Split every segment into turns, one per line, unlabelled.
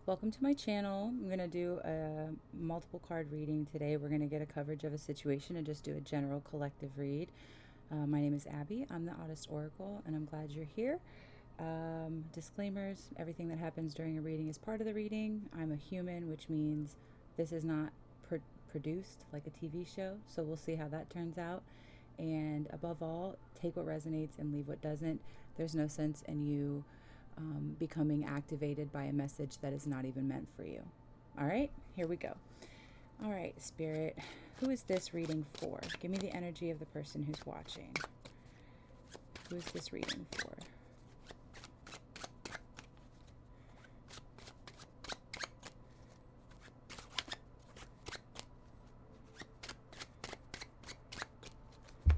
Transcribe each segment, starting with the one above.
Welcome to my channel. I'm going to do a multiple card reading today. We're going to get a coverage of a situation and just do a general collective read. My name is Abby. I'm the Oddest Oracle, and I'm glad you're here. Disclaimers: everything that happens during a reading is part of the reading. I'm a human, which means this is not produced like a TV show, so we'll see how that turns out. And above all, take what resonates and leave what doesn't. There's no sense in you becoming activated by a message that is not even meant for you. All right, here we go. All right, Spirit, who is this reading for? Give me the energy of the person who's watching. Who is this reading for?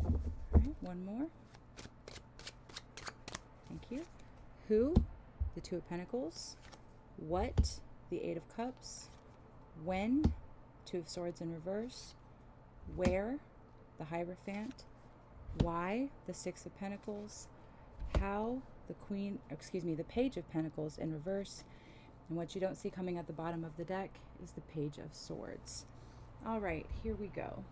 All right, one more. Thank you. Who? The Two of Pentacles. What? The Eight of Cups. When? Two of Swords in reverse. Where? The Hierophant. Why? The Six of Pentacles. How? The Page of Pentacles in reverse. And what you don't see coming at the bottom of the deck is the Page of Swords. All right, here we go.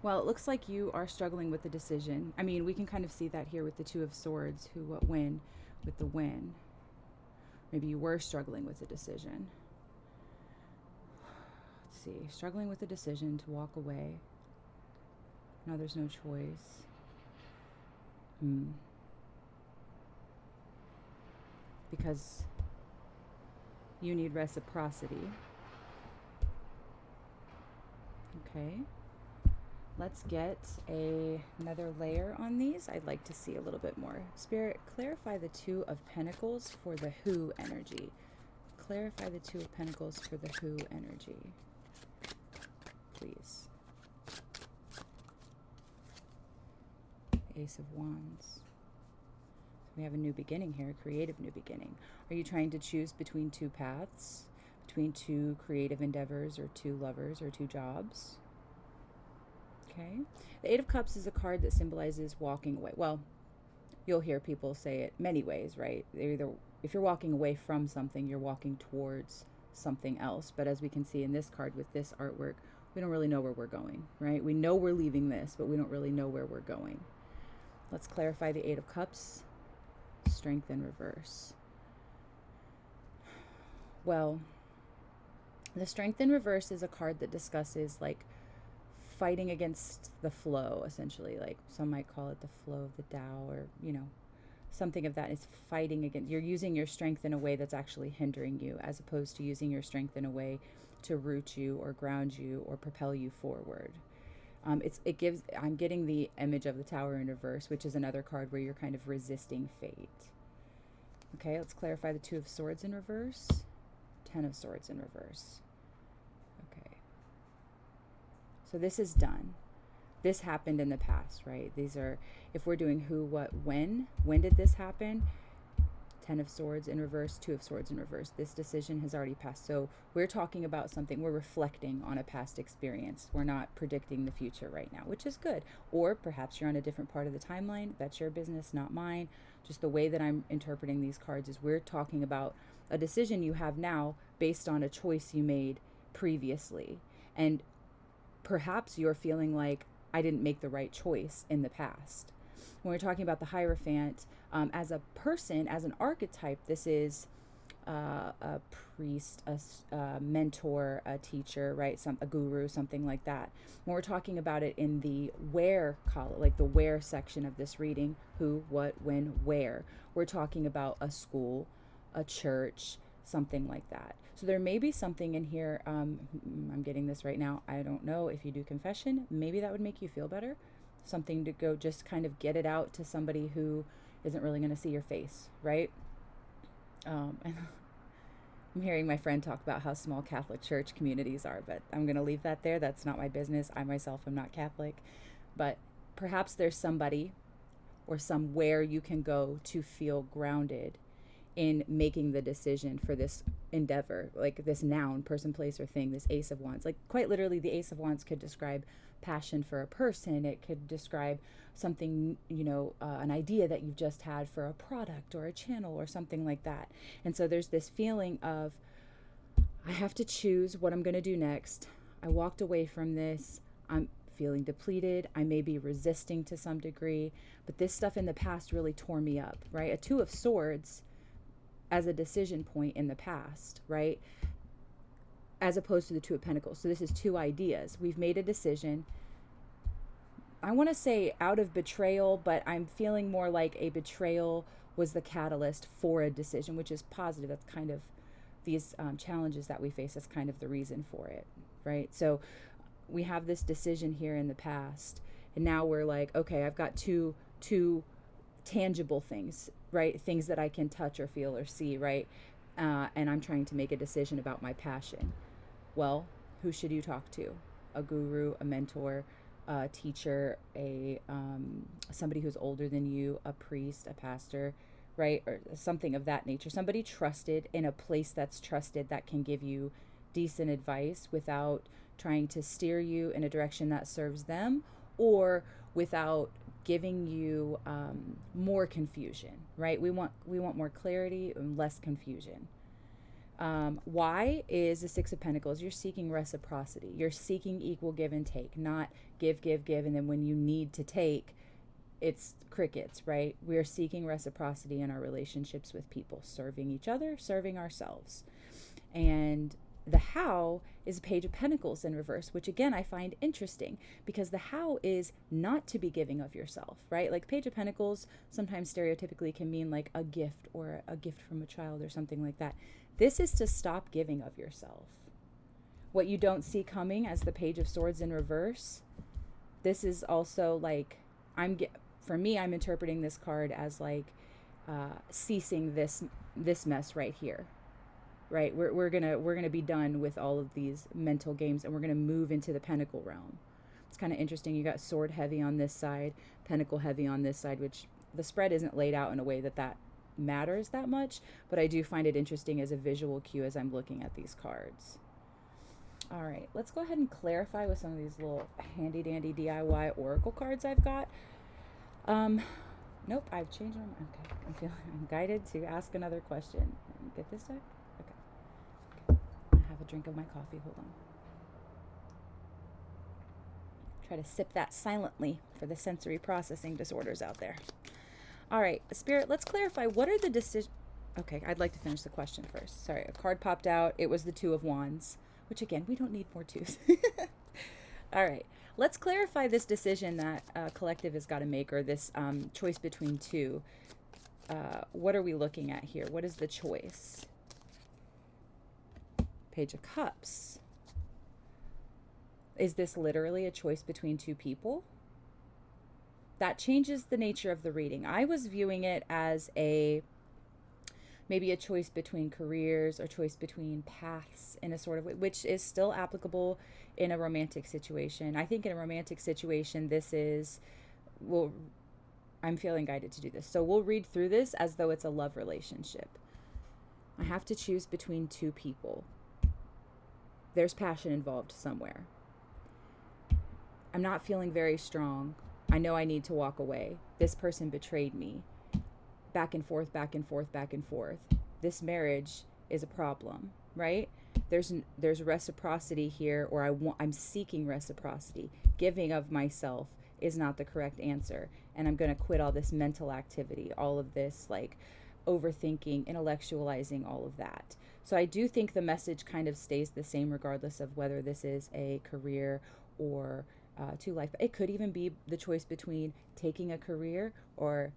Well, it looks like you are struggling with the decision. I mean, we can kind of see that here with the Two of Swords, who, what, when, with the when. Maybe you were struggling with a decision. Let's see, struggling with a decision to walk away. Now there's no choice. Because you need reciprocity. Okay. Let's get another layer on these. I'd like to see a little bit more. Spirit, clarify the Two of Pentacles for the Who energy. Clarify the Two of Pentacles for the Who energy, please. Ace of Wands. We have a new beginning here, a creative new beginning. Are you trying to choose between two paths, between two creative endeavors, or two lovers, or two jobs? Okay. The Eight of Cups is a card that symbolizes walking away. Well, you'll hear people say it many ways, right? They're either, if you're walking away from something, you're walking towards something else. But as we can see in this card with this artwork, we don't really know where we're going, right? We know we're leaving this, but we don't really know where we're going. Let's clarify the Eight of Cups. Strength in reverse. Well, the Strength in reverse is a card that discusses like fighting against the flow, essentially. Like some might call it the flow of the Tao, or something of that. Is fighting against, you're using your strength in a way that's actually hindering you, as opposed to using your strength in a way to root you or ground you or propel you forward. I'm getting the image of the Tower in reverse, which is another card where you're kind of resisting fate. Okay, let's clarify the Two of Swords in reverse. Ten of Swords in reverse. So this is done. This happened in the past, right? These are, if we're doing who, what, when did this happen? Ten of Swords in reverse, Two of Swords in reverse. This decision has already passed. So we're talking about something, we're reflecting on a past experience. We're not predicting the future right now, which is good. Or perhaps you're on a different part of the timeline. That's your business, not mine. Just the way that I'm interpreting these cards is we're talking about a decision you have now based on a choice you made previously. And perhaps you're feeling like I didn't make the right choice in the past. When we're talking about the Hierophant, as a person, as an archetype, this is a priest, a mentor, a teacher, right? A guru, something like that. When we're talking about it in the where column, like the where section of this reading, who, what, when, where, we're talking about a school, a church, something like that. So there may be something in here, I'm getting this right now, I don't know if you do confession, maybe that would make you feel better. Something to go just kind of get it out to somebody who isn't really going to see your face, right? And I'm hearing my friend talk about how small Catholic church communities are, but I'm going to leave that there. That's not my business. I myself am not Catholic. But perhaps there's somebody or somewhere you can go to feel grounded in making the decision for this endeavor, like this noun, person, place, or thing, this Ace of Wands. Like quite literally, the Ace of Wands could describe passion for a person. It could describe something, an idea that you've just had for a product or a channel or something like that. And so there's this feeling of, I have to choose what I'm going to do next. I walked away from this. I'm feeling depleted. I may be resisting to some degree, but this stuff in the past really tore me up, right? A Two of Swords as a decision point in the past, right? As opposed to the Two of Pentacles. So this is two ideas. We've made a decision. I want to say out of betrayal, but I'm feeling more like a betrayal was the catalyst for a decision, which is positive. That's kind of these challenges that we face. That's kind of the reason for it, right? So we have this decision here in the past, and now we're like, okay, I've got two tangible things, right? Things that I can touch or feel or see, right? And I'm trying to make a decision about my passion. Well, who should you talk to? A guru, a mentor, a teacher, somebody who's older than you, a priest, a pastor, right? Or something of that nature. Somebody trusted, in a place that's trusted, that can give you decent advice without trying to steer you in a direction that serves them, or without giving you more confusion, right? We want more clarity and less confusion. Why is the Six of Pentacles? You're seeking reciprocity. You're seeking equal give and take, not give, and then when you need to take, it's crickets, right? We're seeking reciprocity in our relationships with people, serving each other, serving ourselves. And the How is a Page of Pentacles in reverse, which again I find interesting, because the How is not to be giving of yourself, right? Like Page of Pentacles sometimes stereotypically can mean like a gift, or a gift from a child or something like that. This is to stop giving of yourself. What you don't see coming as the Page of Swords in reverse, this is also like, for me, I'm interpreting this card as like ceasing this mess right here. Right, we're gonna be done with all of these mental games, and we're gonna move into the Pentacle realm. It's kind of interesting. You got Sword heavy on this side, Pentacle heavy on this side, which the spread isn't laid out in a way that matters that much, but I do find it interesting as a visual cue as I'm looking at these cards. All right, let's go ahead and clarify with some of these little handy dandy DIY oracle cards I've got. Nope, I've changed them. Okay, I'm guided to ask another question. Get this deck. Have a drink of my coffee. Hold on. Try to sip that silently for the sensory processing disorders out there. All right, Spirit, let's clarify, what are the decisions? Okay, I'd like to finish the question first. Sorry, a card popped out. It was the Two of Wands, which again, we don't need more twos. All right, let's clarify this decision that collective has got to make, or this choice between two. What are we looking at here? What is the choice? Page of Cups. Is this literally a choice between two people? That changes the nature of the reading. I was viewing it as maybe a choice between careers, or choice between paths in a sort of way, which is still applicable in a romantic situation. I think in a romantic situation, I'm feeling guided to do this. So we'll read through this as though it's a love relationship. I have to choose between two people. There's passion involved somewhere. I'm not feeling very strong. I know I need to walk away. This person betrayed me. Back and forth, back and forth, back and forth. This marriage is a problem, right? There's reciprocity here, or I'm seeking reciprocity. Giving of myself is not the correct answer, and I'm going to quit all this mental activity, all of this like overthinking, intellectualizing, all of that. So I do think the message kind of stays the same regardless of whether this is a career or to life. It could even be the choice between taking a career or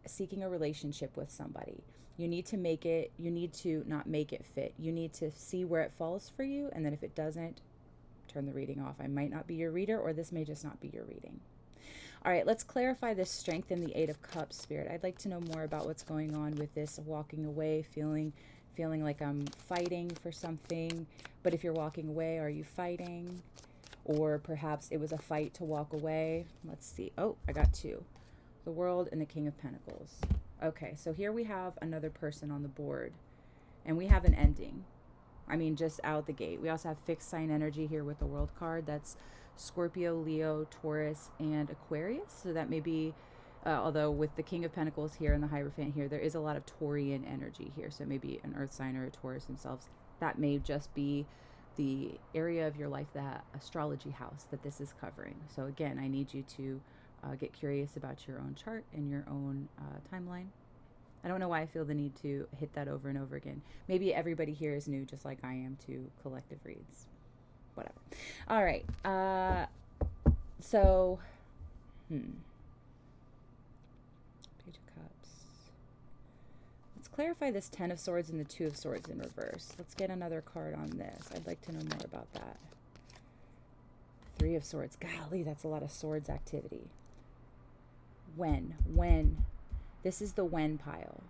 seeking a relationship with somebody. You need to not make it fit. You need to see where it falls for you, and then if it doesn't, turn the reading off. I might not be your reader, or this may just not be your reading. All right, let's clarify this strength in the Eight of Cups, Spirit. I'd like to know more about what's going on with this walking away, feeling like I'm fighting for something. But if you're walking away, are you fighting? Or perhaps it was a fight to walk away. Let's see. Oh, I got two. The World and the King of Okay, so here we have another person on the board, and we have an ending. I mean, just out the gate. We also have fixed sign energy here with the World card. That's Scorpio, Leo, Taurus, and Aquarius. So that may be, although with the King of Pentacles here and the Hierophant here, there is a lot of Taurian energy here. So maybe an Earth sign or a Taurus themselves. That may just be the area of your life, that astrology house that this is covering. So again, I need you to get curious about your own chart and your own timeline. I don't know why I feel the need to hit that over and over again. Maybe everybody here is new, just like I am, to collective reads. Whatever. All right. So, Page of Cups. Let's clarify this Ten of Swords and the Two of Swords in reverse. Let's get another card on this. I'd like to know more about that. Three of Swords. Golly, that's a lot of swords activity. When. This is the when pile.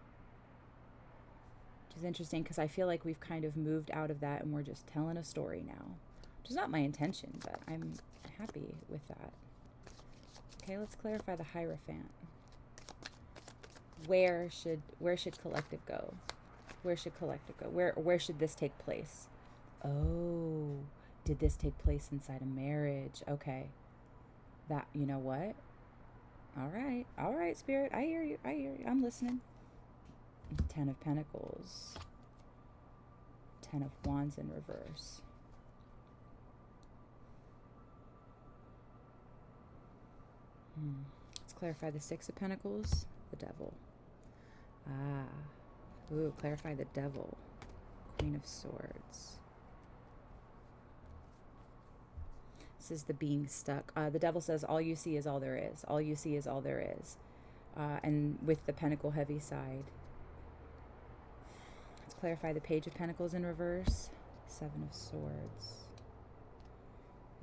Which is interesting because I feel like we've kind of moved out of that and we're just telling a story now. Which is not my intention, but I'm happy with that. Okay, let's clarify the Hierophant. Where should collective go? Where should collective go? Where should this take place? Oh, did this take place inside a marriage? Okay. That, you know what? All right, Spirit. I hear you. I'm listening. Ten of Pentacles. Ten of Wands in reverse. Let's clarify the Six of Pentacles. The Devil. Ooh, clarify the Devil. Queen of Swords. This is the being stuck. The Devil says, all you see is all there is. All you see is all there is. And with the Pentacle heavy side. Let's clarify the Page of Pentacles in reverse. Seven of Swords.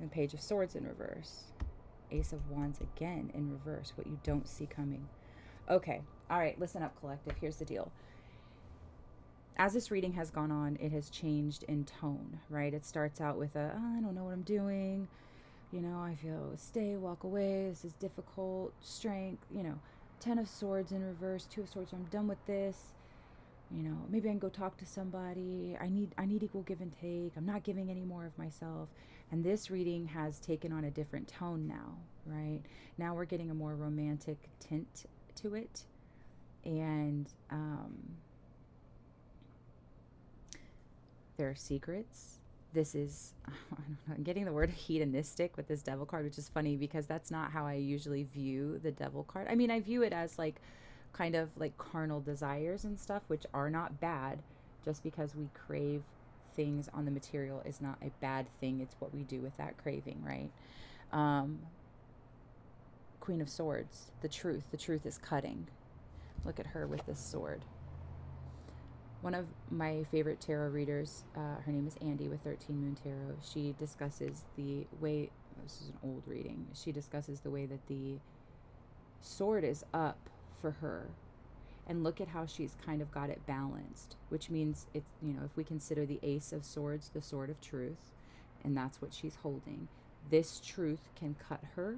And Page of Swords in reverse. Ace of Wands again in reverse. What you don't see coming. Okay. All right. Listen up, collective. Here's the deal. As this reading has gone on, it has changed in tone, right? It starts out with a, oh, I don't know what I'm doing. You know, I feel stay, walk away. This is difficult. Strength, you know, Ten of Swords in reverse, Two of Swords. I'm done with this. You know, maybe I can go talk to somebody. I need equal give and take. I'm not giving any more of myself. And this reading has taken on a different tone now, right? Now we're getting a more romantic tint to it. And there are secrets. This is, I don't know, I'm getting the word hedonistic with this Devil card, which is funny because that's not how I usually view the Devil card. I mean, I view it as like kind of like carnal desires and stuff, which are not bad. Just because we crave things on the material is not a bad thing. It's what we do with that craving, right? Queen of Swords, the truth. The truth is cutting. Look at her with this sword. One of my favorite tarot readers, her name is Andy with 13 Moon Tarot. She discusses the way, this is an old reading, she discusses the way that the sword is up for her. And look at how she's kind of got it balanced, which means it's, you know, if we consider the Ace of Swords the sword of truth, and that's what she's holding, this truth can cut her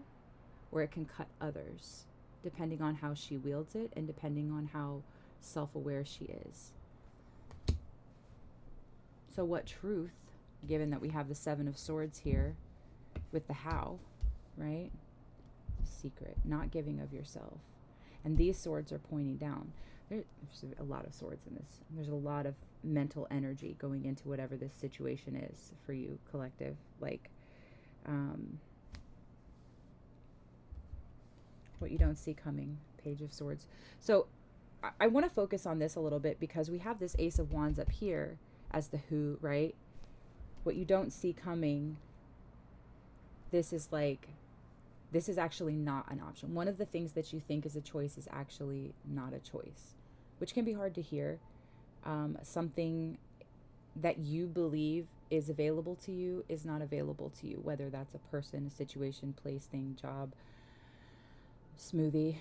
or it can cut others, depending on how she wields it and depending on how self-aware she is. So what truth, given that we have the Seven of Swords here with the how, right? Secret, not giving of yourself. And these swords are pointing down. There's a lot of swords in this. There's a lot of mental energy going into whatever this situation is for you, collective. Like, what you don't see coming, Page of Swords. So I want to focus on this a little bit because we have this Ace of Wands up here as the who, right? What you don't see coming, this is actually not an option. One of the things that you think is a choice is actually not a choice, which can be hard to hear. Something that you believe is available to you is not available to you, whether that's a person, a situation, place, thing, job, smoothie,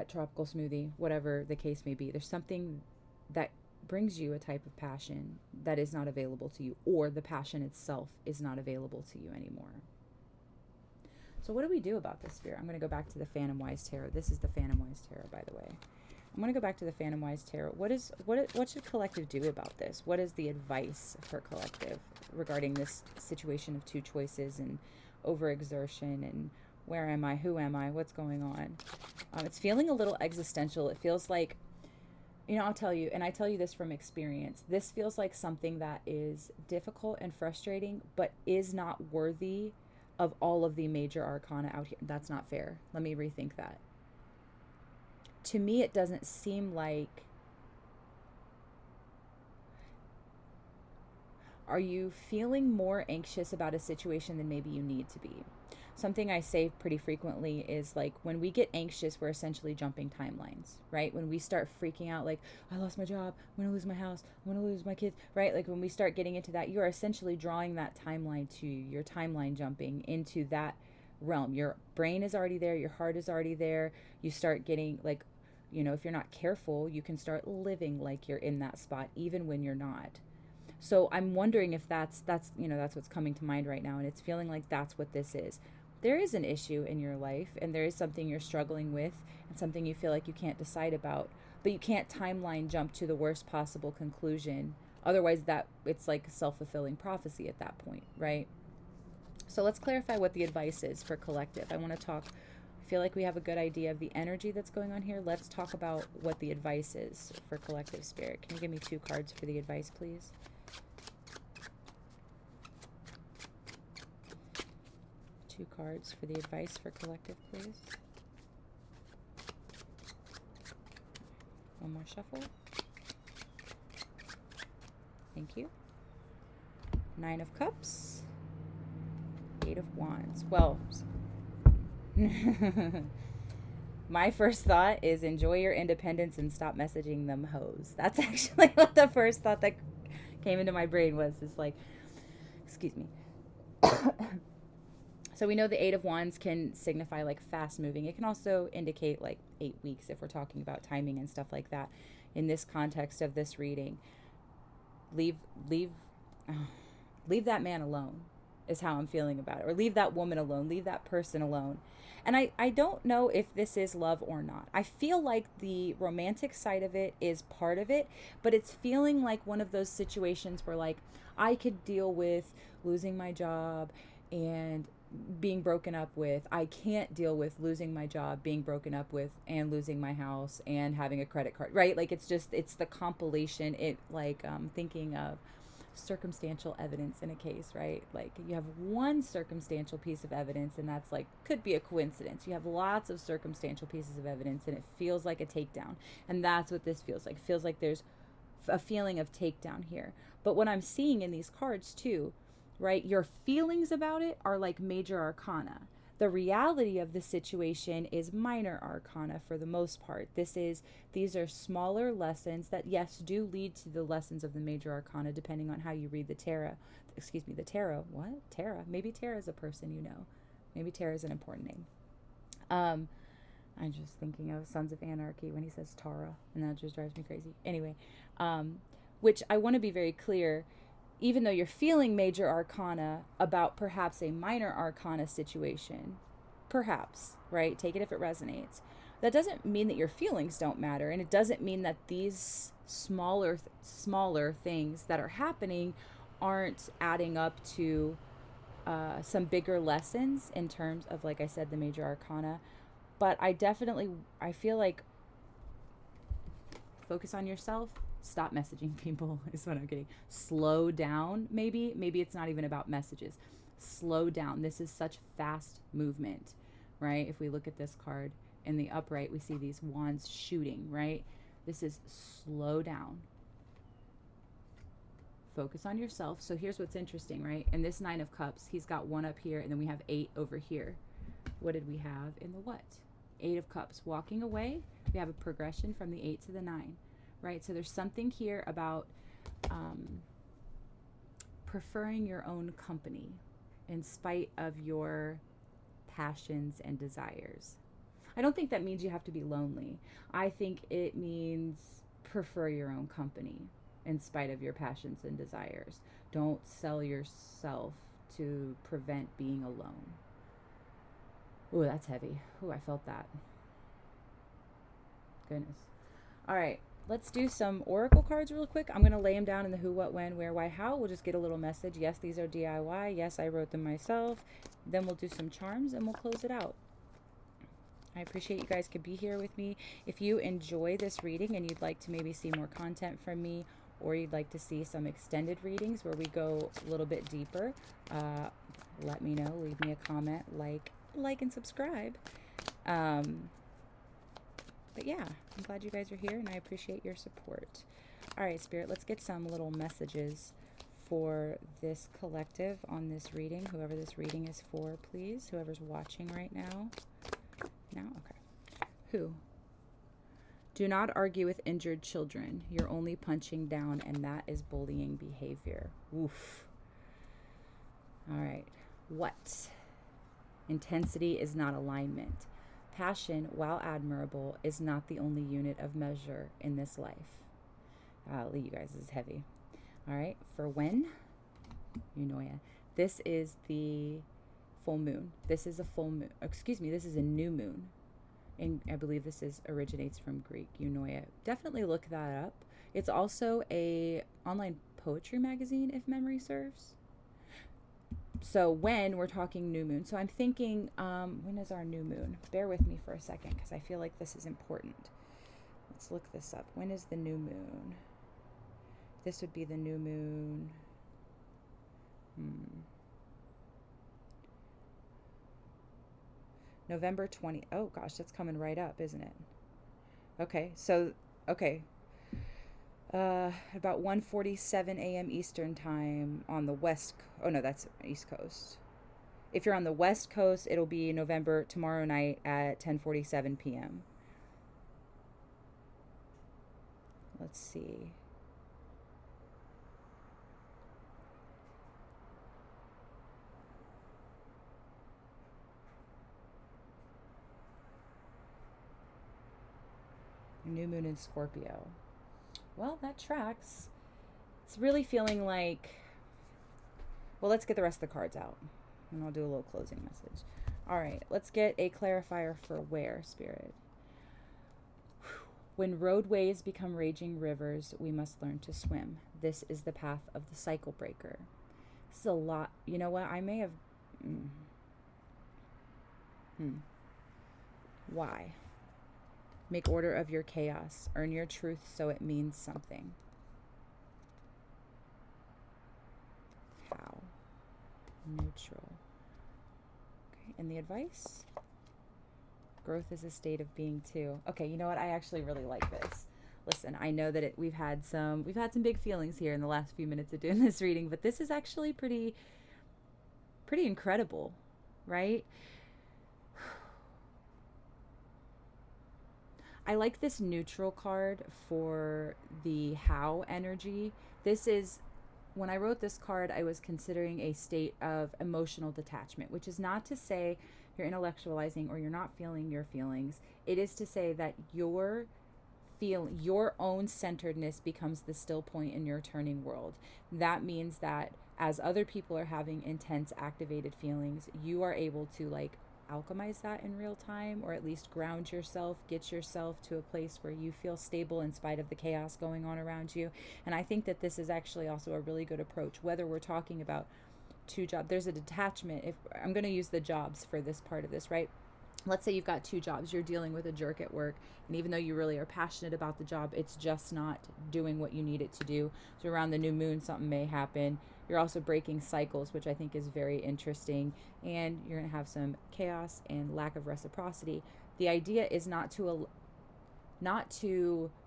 tropical smoothie, whatever the case may be. There's something that brings you a type of passion that is not available to you, or the passion itself is not available to you anymore. So what do we do about this, Spirit? I'm going to go back to the Phantom Wise Tarot. This is the Phantom Wise Tarot, by the way. I'm going to go back to the Phantom Wise Tarot. What should collective do about this? What is the advice for collective regarding this situation of two choices and overexertion and where am I? Who am I? What's going on? It's feeling a little existential. It feels like, I'll tell you, and I tell you this from experience, this feels like something that is difficult and frustrating, but is not worthy of all of the major arcana out here. That's not fair. Let me rethink that. To me, it doesn't seem like, are you feeling more anxious about a situation than maybe you need to be? Something I say pretty frequently is like, when we get anxious, we're essentially jumping timelines, right? When we start freaking out, like, I lost my job, I'm going to lose my house, I'm going to lose my kids, right? Like when we start getting into that, you're essentially drawing that timeline to you. You're timeline jumping into that realm. Your brain is already there. Your heart is already there. You start getting like, if you're not careful, you can start living like you're in that spot, even when you're not. So I'm wondering if that's what's coming to mind right now. And it's feeling like that's what this is. There is an issue in your life and there is something you're struggling with and something you feel like you can't decide about, but you can't timeline jump to the worst possible conclusion. Otherwise it's like self-fulfilling prophecy at that point, right? So let's clarify what the advice is for collective. I feel like we have a good idea of the energy that's going on here. Let's talk about what the advice is for collective spirit. Can you give me 2 cards for the advice, please? Two cards for the advice for collective, please. One more shuffle. Thank you. 9 of Cups. 8 of Wands. Well, my first thought is enjoy your independence and stop messaging them hoes. That's actually what the first thought that came into my brain was. Is like, excuse me. So we know the 8 of Wands can signify like fast moving. It can also indicate like 8 weeks if we're talking about timing and stuff like that. In this context of this reading, leave that man alone is how I'm feeling about it. Or leave that woman alone. Leave that person alone. And I don't know if this is love or not. I feel like the romantic side of it is part of it, but it's feeling like one of those situations where like I could deal with losing my job and being broken up with. I can't deal with losing my job, being broken up with, and losing my house and having a credit card, right? Like it's the compilation. It like thinking of circumstantial evidence in a case, right? Like you have one circumstantial piece of evidence and that's like could be a coincidence. You have lots of circumstantial pieces of evidence and it feels like a takedown. And that's what this feels like. It feels like there's a feeling of takedown here. But what I'm seeing in these cards too, right? Your feelings about it are like major arcana. The reality of the situation is minor arcana for the most part. These are smaller lessons that, yes, do lead to the lessons of the major arcana, depending on how you read the tarot. The tarot. What? Tara. Maybe Tara is a person you know. Maybe Tara is an important name. I'm just thinking of Sons of Anarchy when he says Tara, and that just drives me crazy. Anyway, which I want to be very clear, even though you're feeling major arcana about perhaps a minor arcana situation, perhaps, right? Take it if it resonates. That doesn't mean that your feelings don't matter. And it doesn't mean that these smaller things that are happening aren't adding up to some bigger lessons in terms of, like I said, the major arcana. But I feel like focus on yourself. Stop messaging people is what I'm getting. Slow down, maybe. Maybe it's not even about messages. Slow down. This is such fast movement, right? If we look at this card in the upright, we see these wands shooting, right? This is slow down. Focus on yourself. So here's what's interesting, right? In this 9 of Cups, he's got 1 up here, and then we have 8 over here. What did we have in the what? 8 of Cups. Walking away, we have a progression from the 8 to the 9. Right, so there's something here about preferring your own company in spite of your passions and desires. I don't think that means you have to be lonely. I think it means prefer your own company in spite of your passions and desires. Don't sell yourself to prevent being alone. Ooh, that's heavy. Ooh, I felt that. Goodness. All right, let's do some oracle cards real quick. I'm going to lay them down in the who, what, when, where, why, how. We'll just get a little message. Yes, these are DIY. Yes, I wrote them myself. Then we'll do some charms and we'll close it out. I appreciate you guys could be here with me. If you enjoy this reading and you'd like to maybe see more content from me, or you'd like to see some extended readings where we go a little bit deeper, let me know. Leave me a comment, like and subscribe. But yeah, I'm glad you guys are here and I appreciate your support. All right, Spirit, let's get some little messages for this collective on this reading. Whoever this reading is for, please. Whoever's watching right now. Okay. Who? Do not argue with injured children. You're only punching down, and that is bullying behavior. Oof. All right. What? Intensity is not alignment. Passion, while admirable, is not the only unit of measure in this life. You guys, this is heavy. All right. For when? Eunoia. This is the full moon. This is a full moon. Excuse me. This is a new moon. And I believe this originates from Greek, eunoia. Definitely look that up. It's also a online poetry magazine, if memory serves. So when we're talking new moon. So I'm thinking, when is our new moon? Bear with me for a second because I feel like this is important. Let's look this up. When is the new moon? This would be the new moon. November 20. Oh gosh, that's coming right up, isn't it? Okay, so about 1:47 a.m. Eastern time on the west. Oh no, that's East Coast. If you're on the West Coast, it'll be November tomorrow night at 10:47 p.m. Let's see. New moon in Scorpio. Well, that tracks. It's really feeling like, well, let's get the rest of the cards out and I'll do a little closing message. All right, let's get a clarifier for where, Spirit. When roadways become raging rivers, we must learn to swim. This is the path of the cycle breaker. This is a lot. You know what? I may have... Why? Make order of your chaos. Earn your truth so it means something. How? Neutral. Okay, and the advice? Growth is a state of being too. Okay, you know what? I actually really like this. Listen, I know that we've had some big feelings here in the last few minutes of doing this reading, but this is actually pretty incredible, right? I like this neutral card for the how energy. This is, when I wrote this card, I was considering a state of emotional detachment, which is not to say you're intellectualizing or you're not feeling your feelings. It is to say that your own centeredness becomes the still point in your turning world. That means that as other people are having intense activated feelings, you are able to alchemize that in real time, or at least ground yourself, get yourself to a place where you feel stable in spite of the chaos going on around you. And I think that this is actually also a really good approach, whether we're talking about two jobs. There's a detachment. If I'm going to use the jobs for this part of this, right? Let's say you've got two jobs. You're dealing with a jerk at work, and even though you really are passionate about the job, it's just not doing what you need it to do. So around the new moon, something may happen. You're also breaking cycles, which I think is very interesting, and you're going to have some chaos and lack of reciprocity. The idea is not to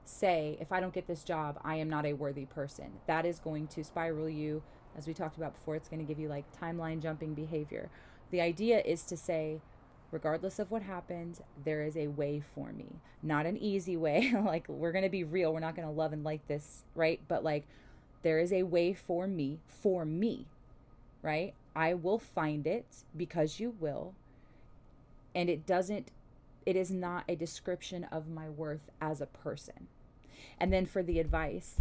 say, if I don't get this job, I am not a worthy person. That is going to spiral you, as we talked about before. It's going to give you timeline jumping behavior. The idea is to say, regardless of what happens, there is a way for me. Not an easy way. We're going to be real. We're not going to love and like this, right? But there is a way for me, right? I will find it because you will. And it is not a description of my worth as a person. And then for the advice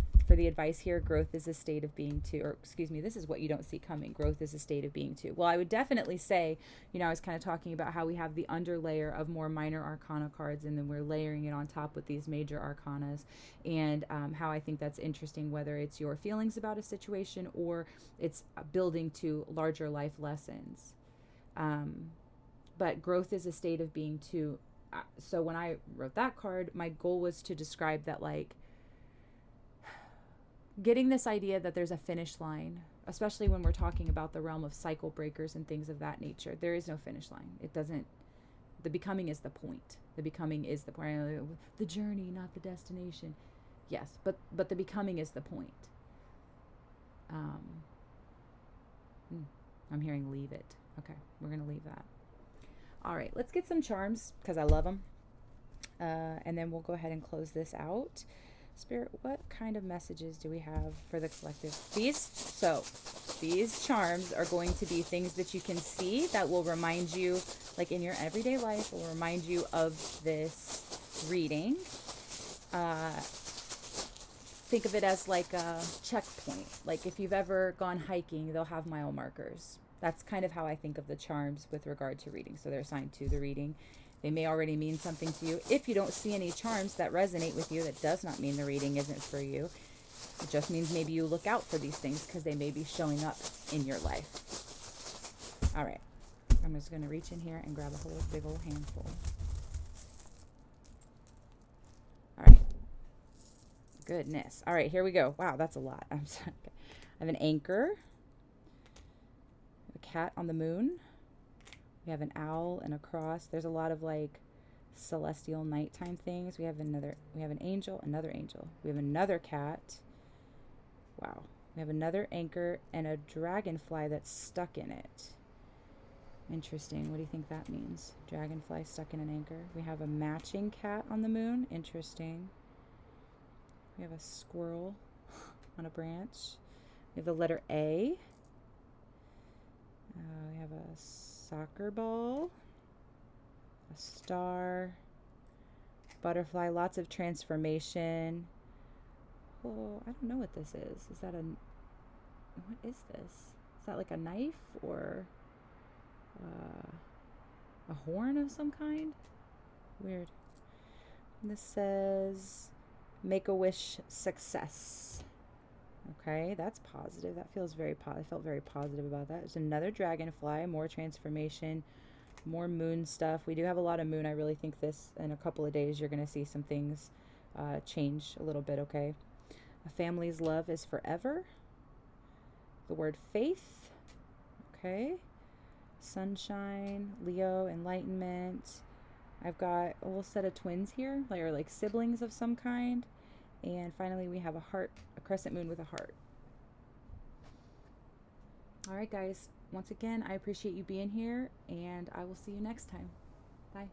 here, growth is a state of being too, or excuse me, this is what you don't see coming. Growth is a state of being too. Well, I would definitely say, you know, I was kind of talking about how we have the underlayer of more minor arcana cards, and then we're layering it on top with these major arcanas, and how I think that's interesting, whether it's your feelings about a situation or it's building to larger life lessons. But growth is a state of being too. So when I wrote that card, my goal was to describe that, like, getting this idea that there's a finish line, especially when we're talking about the realm of cycle breakers and things of that nature. There is no finish line. It doesn't, the becoming is the point. The becoming is the point. The journey, not the destination. Yes, but the becoming is the point. I'm hearing leave it. Okay, we're going to leave that. All right, let's get some charms because I love them. And then we'll go ahead and close this out. Spirit, what kind of messages do we have for the collective? These charms are going to be things that you can see that will remind you, like in your everyday life, will remind you of this reading. Think of it as like a checkpoint. Like if you've ever gone hiking, they'll have mile markers. That's kind of how I think of the charms with regard to reading. So they're assigned to the reading. They may already mean something to you. If you don't see any charms that resonate with you, that does not mean the reading isn't for you. It just means maybe you look out for these things because they may be showing up in your life. All right. I'm just going to reach in here and grab a whole big old handful. All right. Goodness. All right, here we go. Wow, that's a lot. I'm sorry. Okay. I have an anchor. A cat on the moon. We have an owl and a cross. There's a lot of like celestial nighttime things. We have an angel, another angel. We have another cat. Wow. We have another anchor and a dragonfly that's stuck in it. Interesting. What do you think that means? Dragonfly stuck in an anchor. We have a matching cat on the moon. Interesting. We have a squirrel on a branch. We have the letter A. We have a soccer ball, a star, butterfly, lots of transformation. Oh, I don't know what this is. Is that what is this? Is that like a knife or a horn of some kind? Weird. And this says, make a wish success. Okay, that's positive. That feels very positive. I felt very positive about that. There's another dragonfly, more transformation, more moon stuff. We do have a lot of moon. I really think this, in a couple of days, you're going to see some things change a little bit, okay? A family's love is forever. The word faith, okay? Sunshine, Leo, enlightenment. I've got a whole set of twins here, like siblings of some kind. And finally, we have a heart, a crescent moon with a heart. All right, guys. Once again, I appreciate you being here, and I will see you next time. Bye.